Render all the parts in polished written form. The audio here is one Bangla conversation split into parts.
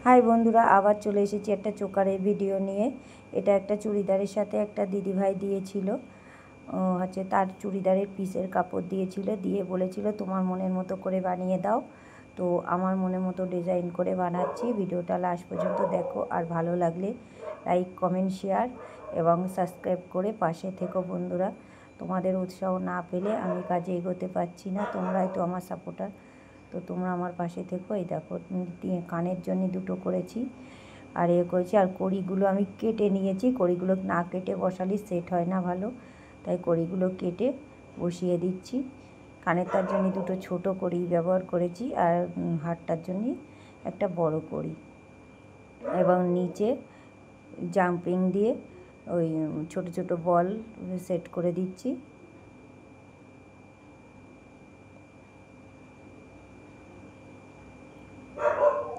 হাই বন্ধুরা, আবার চলে এসেছি একটা চোকারের ভিডিও নিয়ে। এটা একটা চুড়িদারের সাথে একটা দিদিভাই দিয়েছিল, তার চুড়িদারের পিসের কাপড় দিয়েছিল, দিয়ে বলেছিল তোমার মনের মতো করে বানিয়ে দাও। তো আমার মনের মতো ডিজাইন করে বানাচ্ছি। ভিডিওটা লাস্ট পর্যন্ত দেখো, আর ভালো লাগলে লাইক, কমেন্ট, শেয়ার এবং সাবস্ক্রাইব করে পাশে থেকো বন্ধুরা। তোমাদের উৎসাহ না পেলে আমি কাজে এগোতে পারছি না, তোমরাই তো আমার সাপোর্টার। তো তোমরা আমার পাশে থেকো। এই দেখো, কানের জন্য দুটো করেছি আর করেছি। আর কড়িগুলো আমি কেটে নিয়েছি, কড়িগুলো না কেটে বসালে সেট হয় না ভালো, তাই কড়িগুলো কেটে বসিয়ে দিচ্ছি। কানের তার জন্য দুটো ছোট কড়ি ব্যবহার করেছি, আর হারটার জন্য একটা বড় কড়ি, এবং নিচে জাম্পিং দিয়ে ওই ছোট ছোট বল সেট করে দিচ্ছি।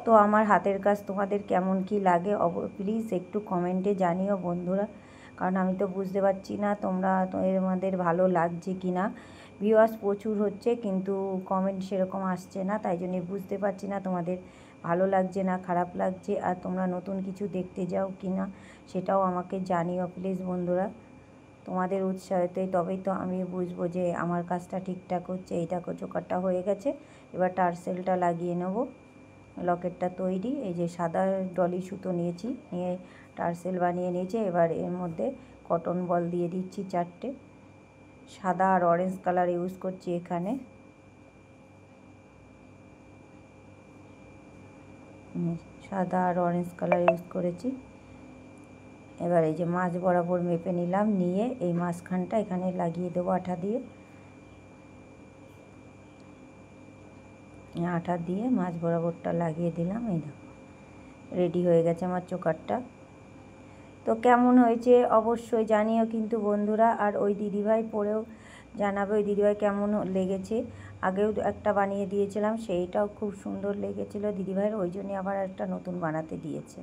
তো আমার হাতের কাজ তোমাদের কেমন কি লাগে প্লিজ একটু কমেন্টে জানিও বন্ধুরা, কারণ আমি তো বুঝতে পারছি না তোমাদের ভালো লাগছে কি না। ভিউয়ার্স প্রচুর হচ্ছে, কিন্তু কমেন্ট সেরকম আসছে না, তাই জন্য বুঝতে পারছি না তোমাদের ভালো লাগছে না খারাপ লাগছে, আর তোমরা নতুন কিছু দেখতে যাও কি না সেটাও আমাকে জানিও প্লিজ বন্ধুরা। তোমাদের উৎসাহতেই তবেই তো আমি বুঝবো যে আমার কাজটা ঠিকঠাক হচ্ছে। এই দেখো, চোকারটা হয়ে গেছে, এবার টার্সেলটা লাগিয়ে নেবো। লকেটটা তৈরি, এই যে সাদা ডলি সুতো নিয়েছি, নিয়ে টার্সেল বানিয়ে নিয়েছি। এবার এর মধ্যে কটন বল দিয়ে দিচ্ছি 4টে। সাদা আর অরেঞ্জ কালার ইউজ করছি এখানে। সাদা আর অরেঞ্জ কালার ইউজ করেছি। এবার এই যে মাঝ বরাবর মেপে নিলাম, নিয়ে এই মাঝখানটা এখানে লাগিয়ে দেবো আঠা দিয়ে। আঠা দিয়ে মাঝ বরাবরটা লাগিয়ে দিলাম। এই দেখো, রেডি হয়ে গেছে আমার চোকারটা। তো কেমন হয়েছে অবশ্যই জানিও কিন্তু বন্ধুরা, আর ওই দিদিভাই পরেও জানাবে ওই দিদিভাই কেমন লেগেছে। আগেও একটা বানিয়ে দিয়েছিলাম, সেইটাও খুব সুন্দর লেগেছিলো দিদিভাইয়ের, ওই জন্যে আবার একটা নতুন বানাতে দিয়েছে।